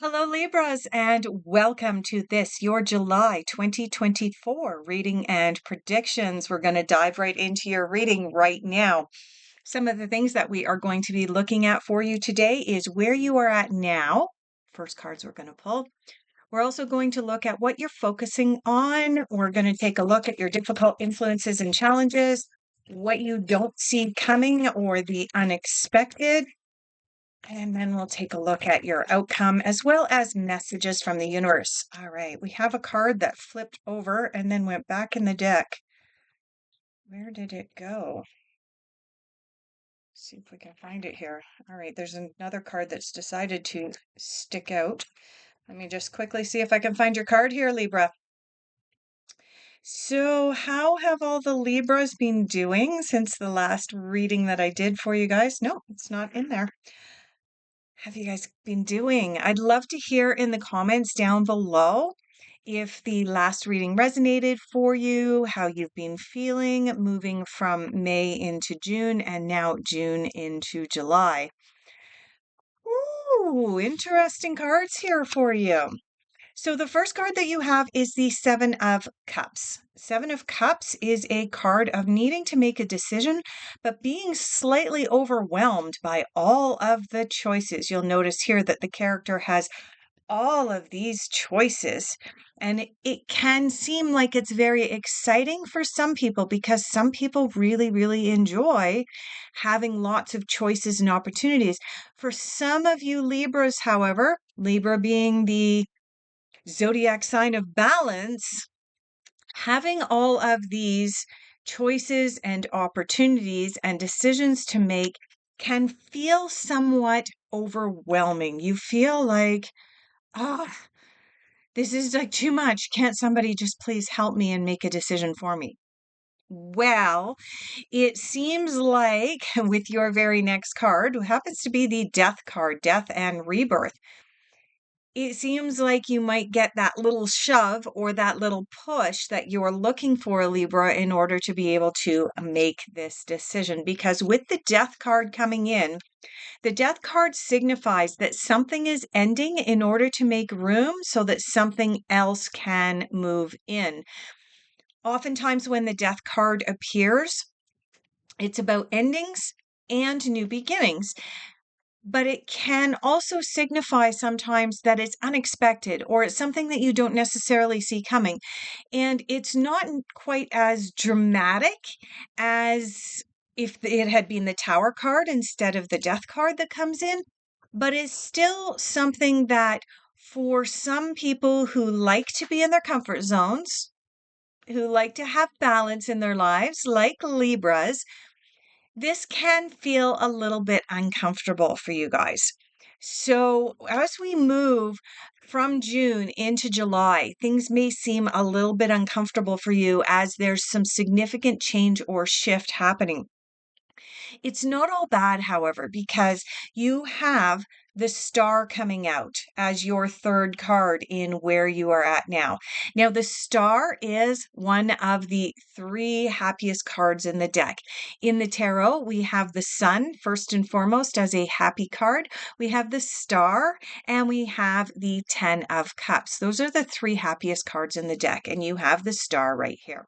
Hello, Libras, and welcome to this, your July 2024 reading and predictions. We're going to dive right into your reading right now. Some of the things that we are going to be looking at for you today is where you are at now. First cards we're going to pull. We're also going to look at what you're focusing on. We're going to take a look at your difficult influences and challenges, what you don't see coming or the unexpected. And then we'll take a look at your outcome as well as messages from the universe. All right, we have a card that flipped over and then went back in the deck. Where did it go? See if we can find it here. All right, there's another card that's decided to stick out. Let me just quickly see if I can find your card here, Libra. So, how have all the Libras been doing since the last reading that I did for you guys? No, it's not in there. Have you guys been doing? I'd love to hear in the comments down below if the last reading resonated for you, how you've been feeling moving from May into June and now June into July. Ooh, interesting cards here for you. So the first card that you have is the Seven of Cups. Seven of Cups is a card of needing to make a decision, but being slightly overwhelmed by all of the choices. You'll notice here that the character has all of these choices, and it can seem like it's very exciting for some people because some people really, really enjoy having lots of choices and opportunities. For some of you Libras, however, Libra being the zodiac sign of balance, having all of these choices and opportunities and decisions to make can feel somewhat overwhelming. You feel like, oh, this is like too much. Can't somebody just please help me and make a decision for me? Well, it seems like with your very next card, who happens to be the Death card, Death and Rebirth, it seems like you might get that little shove or that little push that you're looking for, Libra, in order to be able to make this decision. Because with the Death card coming in, the Death card signifies that something is ending in order to make room so that something else can move in. Oftentimes, when the Death card appears, it's about endings and new beginnings. But it can also signify sometimes that it's unexpected or it's something that you don't necessarily see coming. And it's not quite as dramatic as if it had been the Tower card instead of the Death card that comes in, but it's still something that for some people who like to be in their comfort zones, who like to have balance in their lives, like Libras, this can feel a little bit uncomfortable for you guys. So, as we move from June into July, things may seem a little bit uncomfortable for you as there's some significant change or shift happening. It's not all bad, however, because you have the star coming out as your third card in where you are at now. Now, the star is one of the three happiest cards in the deck. In the tarot, we have the sun first and foremost as a happy card. We have the star and we have the 10 of cups. Those are the three happiest cards in the deck, and you have the star right here.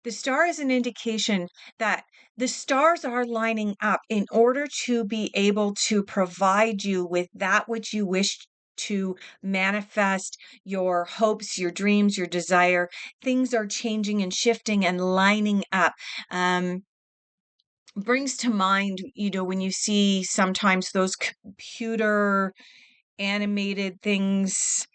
The star is an indication that the stars are lining up in order to be able to provide you with that which you wish to manifest, your hopes, your dreams, your desire. Things are changing and shifting and lining up. Brings to mind, when you see sometimes those computer animated things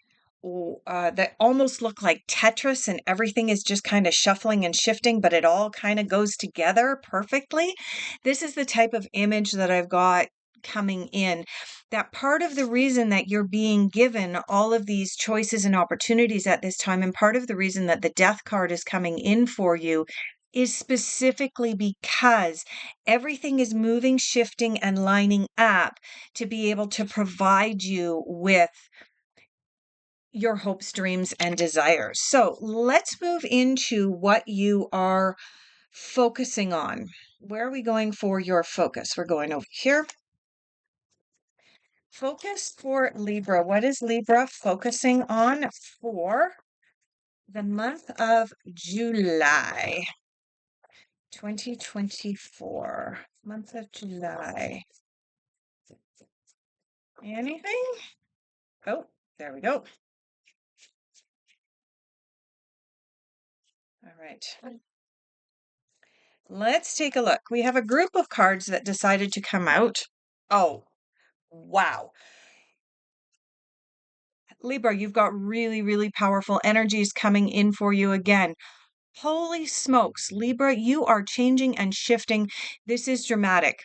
that almost look like Tetris and everything is just kind of shuffling and shifting, but it all kind of goes together perfectly. This is the type of image that I've got coming in. That part of the reason that you're being given all of these choices and opportunities at this time, and part of the reason that the Death card is coming in for you, is specifically because everything is moving, shifting, and lining up to be able to provide you with your hopes, dreams, and desires. So let's move into what you are focusing on. Where are we going for your focus? We're going over here. Focus for Libra. What is Libra focusing on for the month of July 2024? Month of July. Anything? Oh, there we go. All right. Let's take a look. We have a group of cards that decided to come out. Oh, wow. Libra, you've got really, really powerful energies coming in for you again. Holy smokes, Libra, you are changing and shifting. This is dramatic.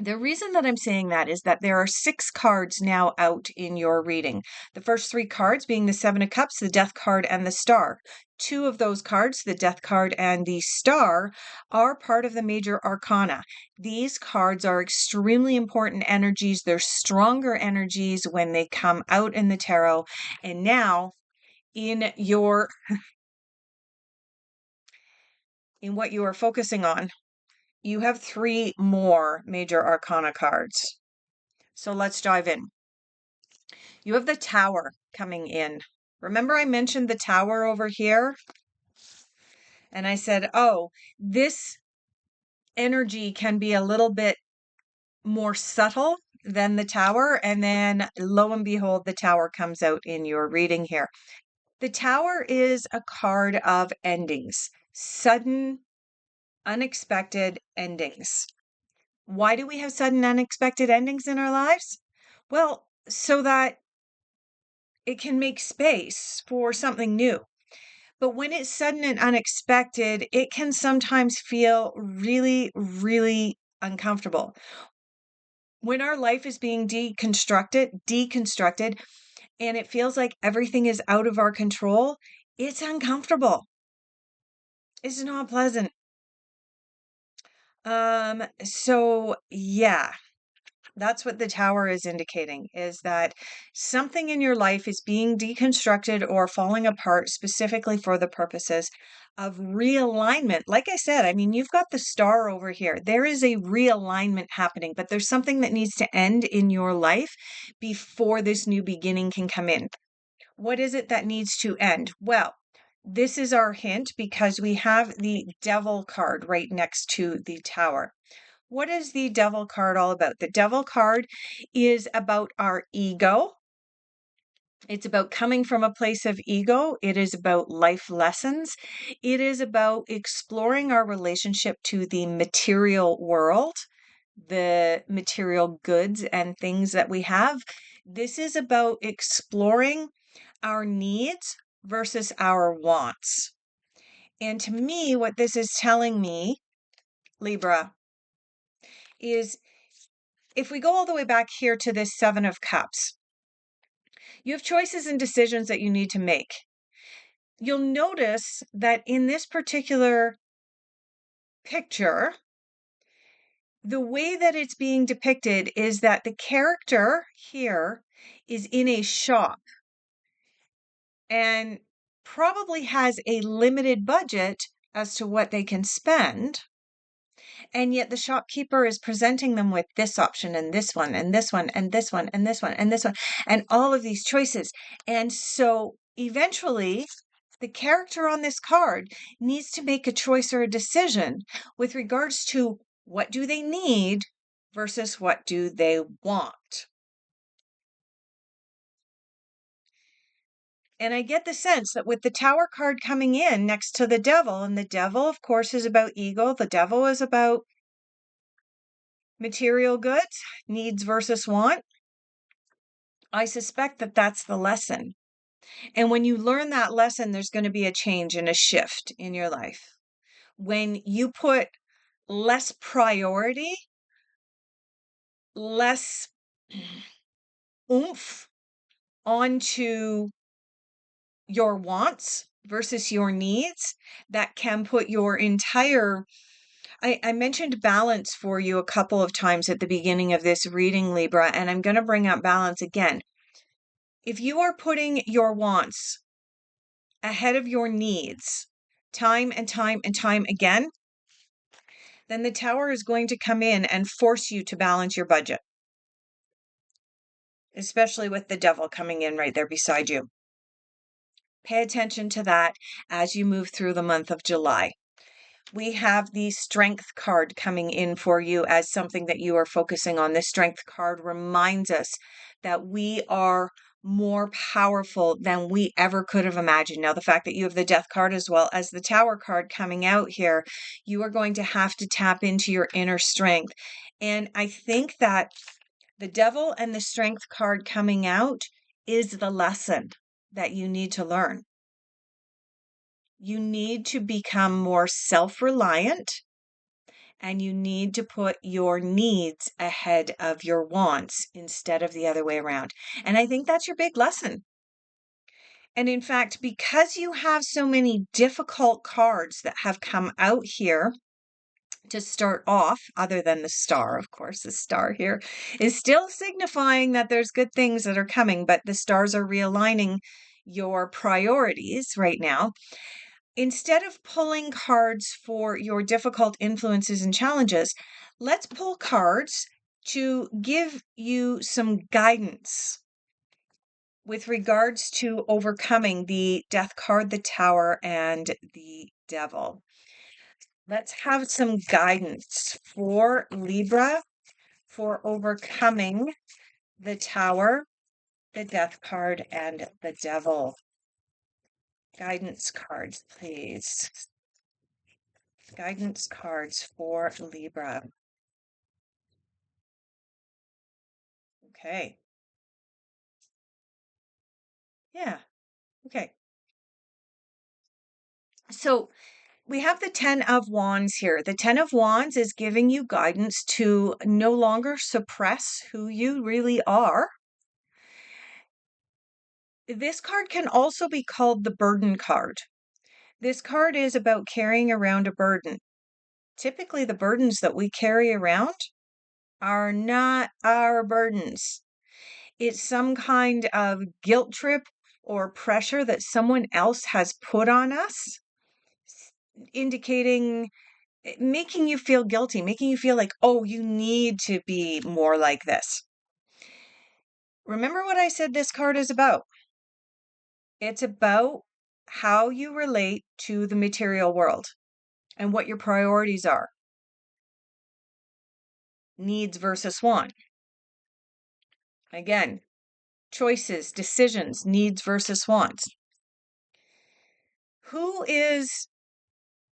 The reason that I'm saying that is that there are 6 cards now out in your reading. The first 3 cards being the 7 of Cups, the Death card, and the Star. 2 of those cards, the Death card and the Star, are part of the major arcana. These cards are extremely important energies. They're stronger energies when they come out in the tarot. And now in what you are focusing on, you have 3 more major arcana cards. So let's dive in. You have the Tower coming in. Remember I mentioned the Tower over here? And I said, oh, this energy can be a little bit more subtle than the Tower. And then lo and behold, the Tower comes out in your reading here. The Tower is a card of endings, sudden, unexpected endings. Why do we have sudden, unexpected endings in our lives? Well, so that it can make space for something new. But when it's sudden and unexpected, it can sometimes feel really, really uncomfortable. When our life is being deconstructed, and it feels like everything is out of our control, it's uncomfortable. It's not pleasant. So yeah, that's what the Tower is indicating, is that something in your life is being deconstructed or falling apart specifically for the purposes of realignment. Like I said, I mean, you've got the Star over here. There is a realignment happening, but there's something that needs to end in your life before this new beginning can come in. What is it that needs to end? Well, this is our hint because we have the Devil card right next to the Tower. What is the Devil card all about? The Devil card is about our ego. It's about coming from a place of ego. It is about life lessons. It is about exploring our relationship to the material world, the material goods and things that we have. This is about exploring our needs versus our wants. And to me, what this is telling me, Libra, is if we go all the way back here to this 7 of Cups, you have choices and decisions that you need to make. You'll notice that in this particular picture, the way that it's being depicted is that the character here is in a shop and probably has a limited budget as to what they can spend. And yet the shopkeeper is presenting them with this option and this one and this one and this one and this one and this one and all of these choices. And so eventually the character on this card needs to make a choice or a decision with regards to what do they need versus what do they want. And I get the sense that with the Tower card coming in next to the Devil, and the Devil, of course, is about ego, the Devil is about material goods, needs versus want. I suspect that that's the lesson. And when you learn that lesson, there's going to be a change and a shift in your life. When you put less priority, less oomph onto your wants versus your needs, that can put your entire I mentioned balance for you a couple of times at the beginning of this reading, Libra, and I'm going to bring up balance again. If you are putting your wants ahead of your needs time and time and time again, then the Tower is going to come in and force you to balance your budget. especially with the devil coming in right there beside you. Pay attention to that as you move through the month of July. We have the strength card coming in for you as something that you are focusing on. The strength card reminds us that we are more powerful than we ever could have imagined. Now, the fact that you have the death card as well as the tower card coming out here, you are going to have to tap into your inner strength. And I think that the devil and the strength card coming out is the lesson that you need to learn. You need to become more self-reliant, and you need to put your needs ahead of your wants instead of the other way around. And I think that's your big lesson. And in fact, because you have so many difficult cards that have come out here to start off, other than the star, of course, the star here is still signifying that there's good things that are coming, but the stars are realigning your priorities right now. Instead of pulling cards for your difficult influences and challenges, let's pull cards to give you some guidance with regards to overcoming the death card, the tower, and the devil. Let's have some guidance for Libra for overcoming the tower, the death card, and the devil. Guidance cards, please. Guidance cards for Libra. Okay. Yeah. Okay. So we have the 10 of Wands here. The 10 of Wands is giving you guidance to no longer suppress who you really are. This card can also be called the burden card. This card is about carrying around a burden. Typically, the burdens that we carry around are not our burdens. It's some kind of guilt trip or pressure that someone else has put on us, indicating, making you feel guilty, making you feel like, oh, you need to be more like this. Remember what I said this card is about? It's about how you relate to the material world and what your priorities are. Needs versus want. Again, choices, decisions, needs versus wants. Who is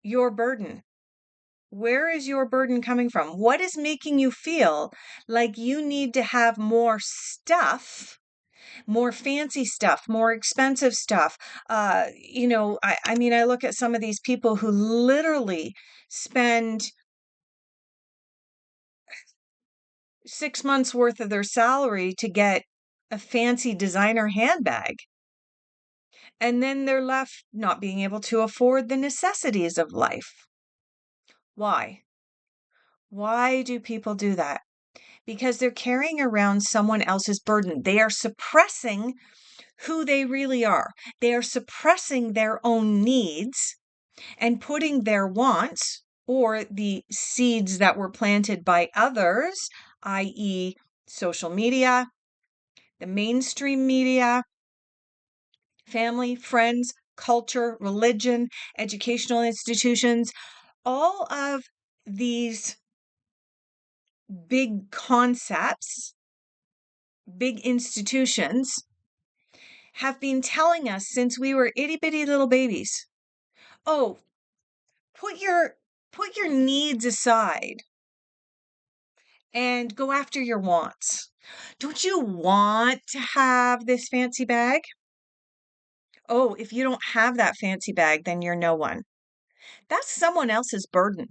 your burden? Where is your burden coming from? What is making you feel like you need to have more stuff, more fancy stuff, more expensive stuff? I mean, I look at some of these people who literally spend 6 months worth of their salary to get a fancy designer handbag. And then they're left not being able to afford the necessities of life. Why? Why do people do that? Because they're carrying around someone else's burden. They are suppressing who they really are. They are suppressing their own needs and putting their wants or the seeds that were planted by others, i.e., social media, the mainstream media, family, friends, culture, religion, educational institutions, all of these big concepts, big institutions have been telling us since we were itty bitty little babies. Oh, put your needs aside and go after your wants. Don't you want to have this fancy bag? Oh, if you don't have that fancy bag, then you're no one. That's someone else's burden.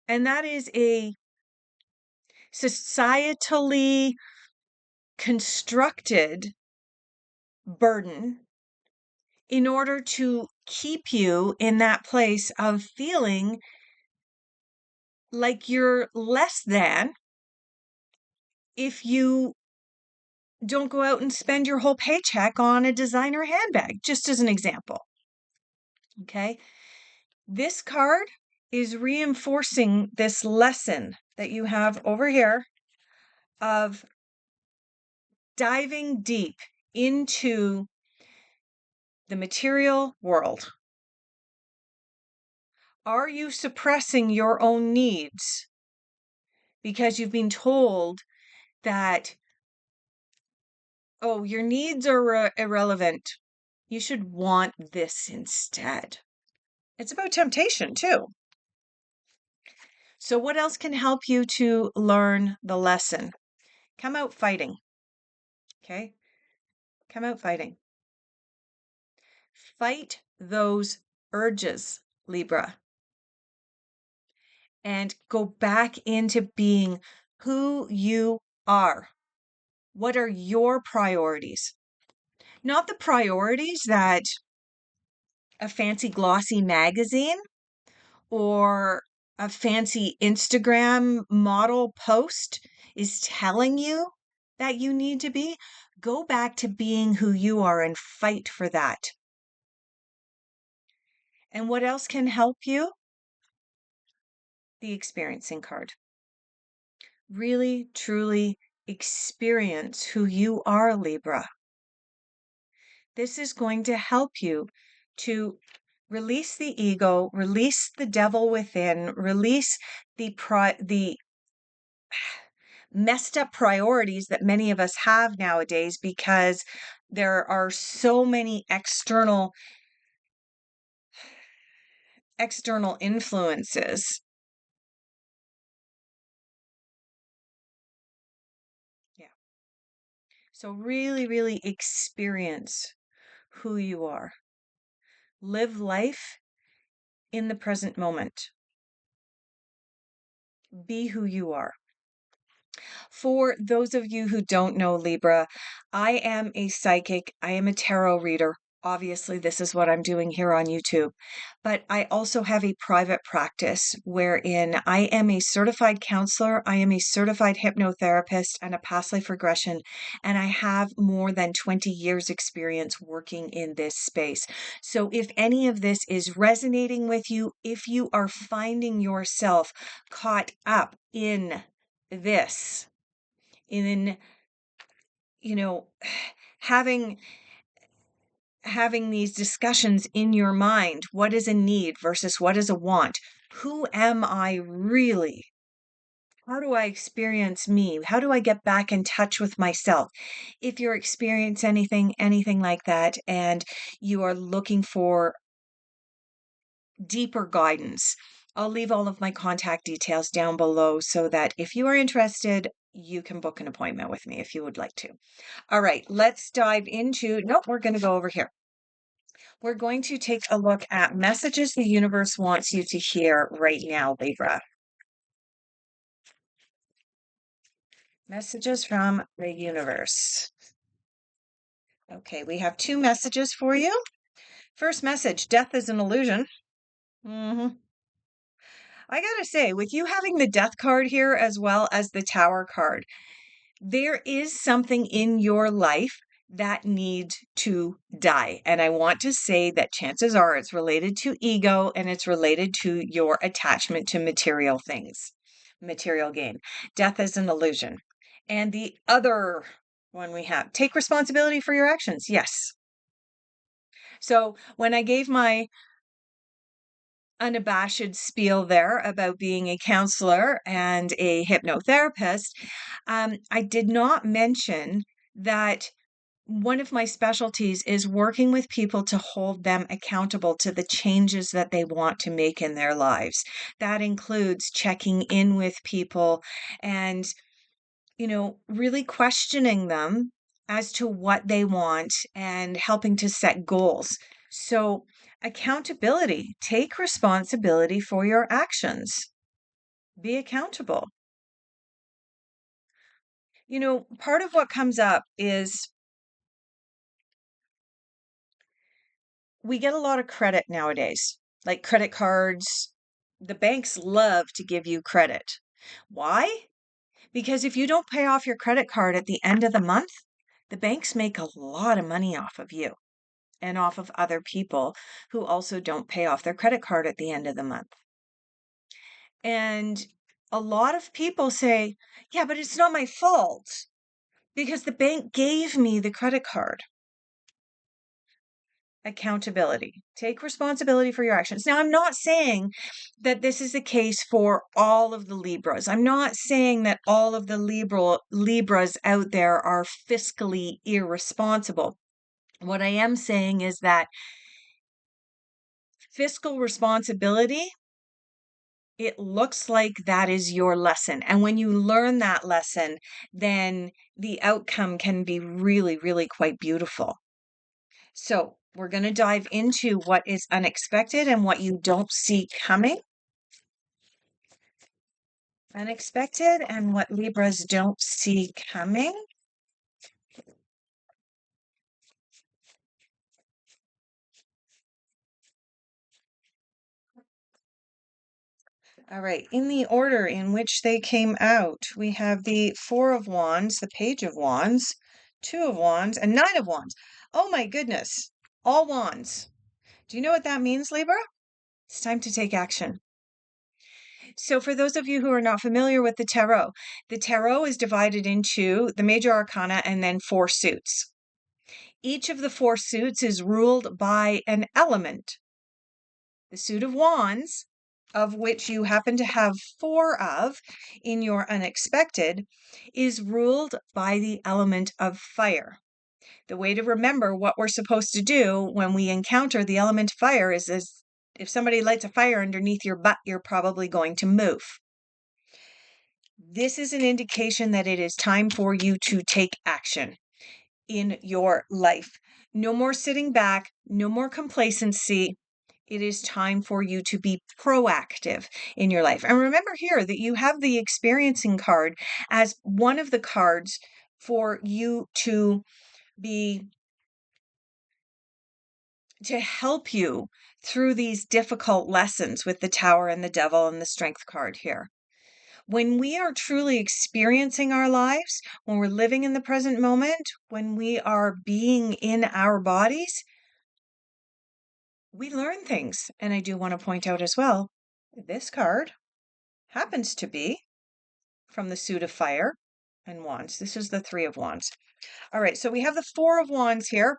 And that is a societally constructed burden in order to keep you in that place of feeling like you're less than if you don't go out and spend your whole paycheck on a designer handbag, just as an example. Okay. This card is reinforcing this lesson that you have over here of diving deep into the material world. Are you suppressing your own needs because you've been told that, oh, your needs are irrelevant? You should want this instead. It's about temptation too. So, what else can help you to learn the lesson? Come out fighting. Okay? Come out fighting. Fight those urges, Libra, and go back into being who you are. What are your priorities? Not the priorities that a fancy glossy magazine or a fancy Instagram model post is telling you that you need to be. Go back to being who you are and fight for that. And what else can help you? The experiencing card. Really, truly experience who you are, Libra. This is going to help you to release the ego, release the devil within, release the messed up priorities that many of us have nowadays because there are so many external influences. Yeah. So really, really experience who you are. Live life in the present moment. Be who you are. For those of you who don't know Libra, I am a psychic. I am a tarot reader. Obviously, this is what I'm doing here on YouTube. But I also have a private practice wherein I am a certified counselor, I am a certified hypnotherapist, and a past life regression. And I have more than 20 years' experience working in this space. So if any of this is resonating with you, if you are finding yourself caught up in this, in you know having these discussions in your mind, what is a need versus what is a want, who am I really, how do I experience me, how do I get back in touch with myself? If you're experiencing anything like that and you are looking for deeper guidance, I'll leave all of my contact details down below so that if you are interested, you can book an appointment with me if you would like to. All right, let's dive into, nope, we're going to go over here. We're going to take a look at messages the universe wants you to hear right now, Libra. Messages from the universe. Okay, we have 2 messages for you. First message, death is an illusion. I gotta say, with you having the death card here as well as the tower card, there is something in your life that needs to die. And I want to say that chances are it's related to ego and it's related to your attachment to material things, material gain. Death is an illusion. And the other one we have, take responsibility for your actions. Yes. So when I gave my unabashed spiel there about being a counselor and a hypnotherapist, I did not mention that one of my specialties is working with people to hold them accountable to the changes that they want to make in their lives. That includes checking in with people and, really questioning them as to what they want and helping to set goals. So, accountability, take responsibility for your actions, be accountable. Part of what comes up is we get a lot of credit nowadays, like credit cards. The banks love to give you credit. Why? Because if you don't pay off your credit card at the end of the month, the banks make a lot of money off of you and off of other people who also don't pay off their credit card at the end of the month. And a lot of people say, yeah, but it's not my fault. because the bank gave me the credit card. Accountability. Take responsibility for your actions. Now, I'm not saying that this is the case for all of the Libras. I'm not saying that all of the Libras out there are fiscally irresponsible. What I am saying is that fiscal responsibility, it looks like that is your lesson. And when you learn that lesson, then the outcome can be really, really quite beautiful. So we're going to dive into what is unexpected and what you don't see coming. Unexpected and what Libras don't see coming. All right, in the order in which they came out, we have the Four of Wands, the Page of Wands, Two of Wands, and Nine of Wands. Oh my goodness, all wands. Do you know what that means, Libra? It's time to take action. So, for those of you who are not familiar with the tarot is divided into the major arcana and then four suits. Each of the four suits is ruled by an element. The suit of wands, of which you happen to have four of in your unexpected, is ruled by the element of fire. The way to remember what we're supposed to do when we encounter the element fire is if somebody lights a fire underneath your butt, you're probably going to move. This is an indication that it is time for you to take action in your life. No more sitting back, no more complacency. It is time for you to be proactive in your life. And remember here that you have the experiencing card as one of the cards for you to help you through these difficult lessons with the Tower and the Devil and the Strength card here. When we are truly experiencing our lives, when we're living in the present moment, when we are being in our bodies, we learn things. And I do want to point out as well, this card happens to be from the suit of fire and wands. This is the Three of Wands. All right, so we have the Four of Wands here.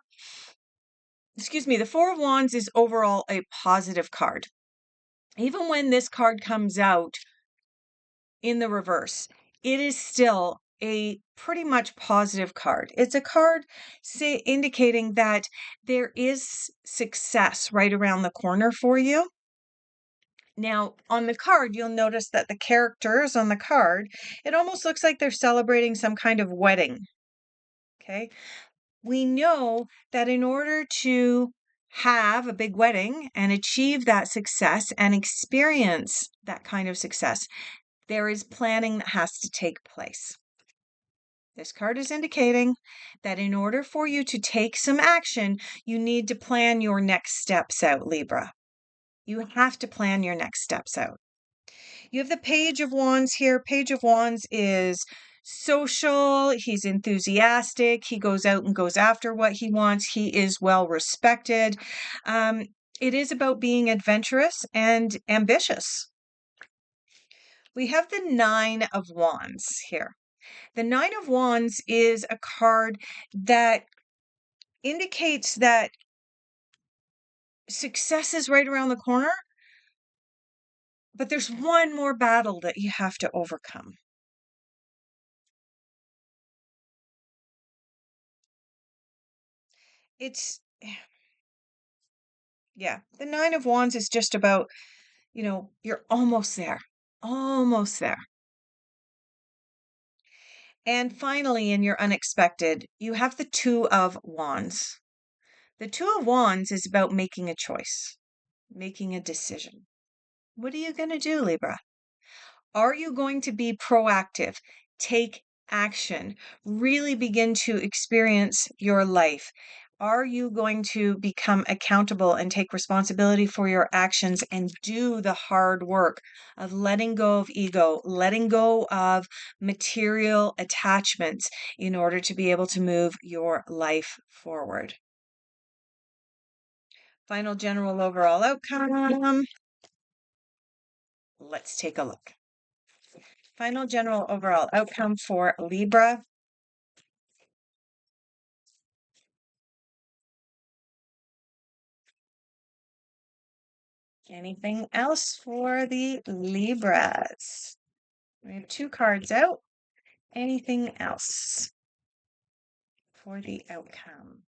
Excuse me, the Four of Wands is overall a positive card. Even when this card comes out in the reverse, it is still a pretty much positive card. It's a card indicating that there is success right around the corner for you. Now, on the card, you'll notice that the characters on the card, it almost looks like they're celebrating some kind of wedding. Okay. We know that in order to have a big wedding and achieve that success and experience that kind of success, there is planning that has to take place. This card is indicating that in order for you to take some action, you need to plan your next steps out, Libra. You have to plan your next steps out. You have the Page of Wands here. Page of Wands is social. He's enthusiastic. He goes out and goes after what he wants. He is well respected. It is about being adventurous and ambitious. We have the Nine of Wands here. The Nine of Wands is a card that indicates that success is right around the corner, but there's one more battle that you have to overcome. It's, yeah, the Nine of Wands is just about, you're almost there, almost there. And finally, in your unexpected, you have the Two of Wands. The Two of Wands is about making a choice, making a decision. What are you going to do, Libra? Are you going to be proactive? Take action. Really begin to experience your life. Are you going to become accountable and take responsibility for your actions and do the hard work of letting go of ego, letting go of material attachments in order to be able to move your life forward? Final general overall outcome. Let's take a look. Final general overall outcome for Libra. Anything else for the Libras? We have 2 cards out. Anything else for the outcome?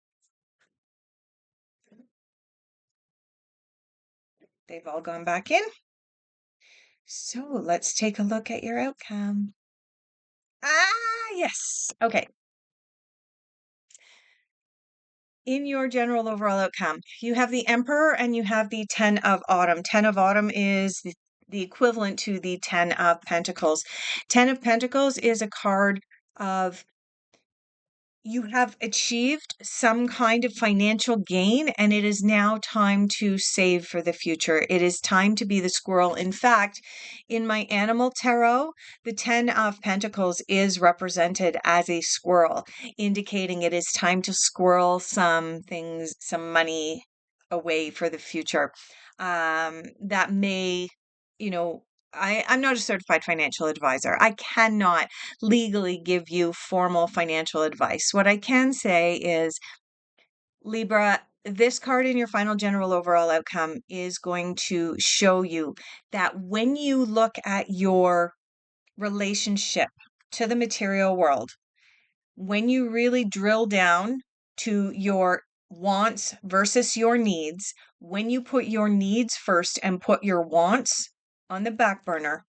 They've all gone back in. So let's take a look at your outcome. Yes. Okay. In your general overall outcome, you have the Emperor and you have the 10 of Autumn. 10 of Autumn is the equivalent to the 10 of Pentacles. 10 of Pentacles is a card of you have achieved some kind of financial gain, and it is now time to save for the future. It is time to be the squirrel. In fact, in my animal tarot, the 10 of Pentacles is represented as a squirrel, indicating it is time to squirrel some things, some money away for the future. That may, you know, I'm not a certified financial advisor. I cannot legally give you formal financial advice. What I can say is, Libra, this card in your final general overall outcome is going to show you that when you look at your relationship to the material world, when you really drill down to your wants versus your needs, when you put your needs first and put your wants on the back burner,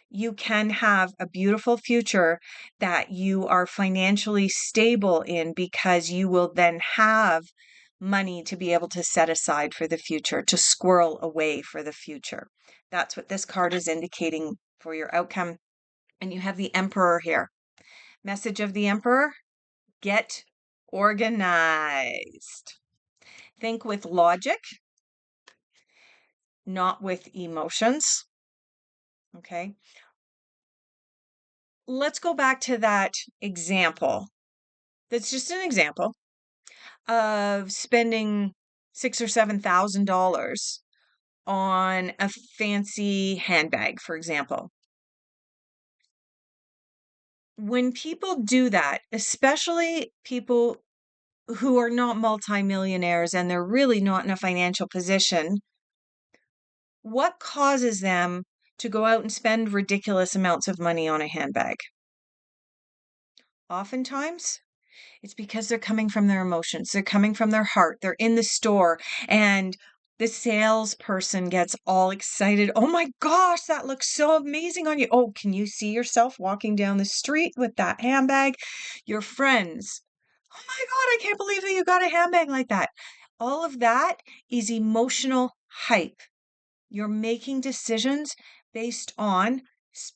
you can have a beautiful future that you are financially stable in, because you will then have money to be able to set aside for the future, to squirrel away for the future. That's what this card is indicating for your outcome. And you have the Emperor here. Message of the Emperor: get organized. Think with logic, not with emotions. Okay. Let's go back to that example. That's just an example of spending $6,000 or $7,000 on a fancy handbag, for example. When people do that, especially people who are not multimillionaires and they're really not in a financial position, what causes them to go out and spend ridiculous amounts of money on a handbag? Oftentimes, it's because they're coming from their emotions. They're coming from their heart. They're in the store and the salesperson gets all excited. Oh my gosh, that looks so amazing on you. Oh, can you see yourself walking down the street with that handbag? Your friends, oh my God, I can't believe that you got a handbag like that. All of that is emotional hype. You're making decisions based on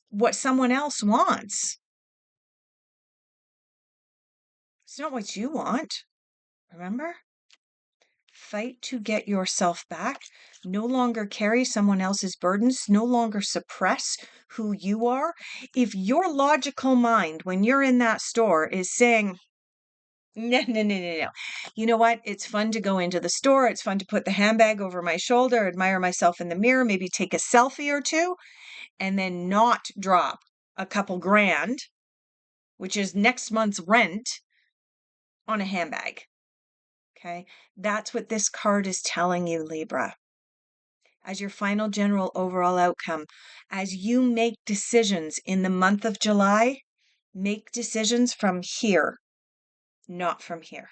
what someone else wants. It's not what you want. Remember? Fight to get yourself back. No longer carry someone else's burdens. No longer suppress who you are. If your logical mind, when you're in that store, is saying, no, no, no, no, no. You know what? It's fun to go into the store. It's fun to put the handbag over my shoulder, admire myself in the mirror, maybe take a selfie or two, and then not drop a couple grand, which is next month's rent, on a handbag. Okay. That's what this card is telling you, Libra. As your final general overall outcome, as you make decisions in the month of July, make decisions from here, not from here.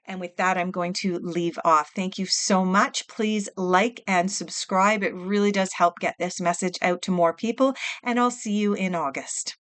And with that, I'm going to leave off. Thank you so much. Please like and subscribe. It really does help get this message out to more people. And I'll see you in August.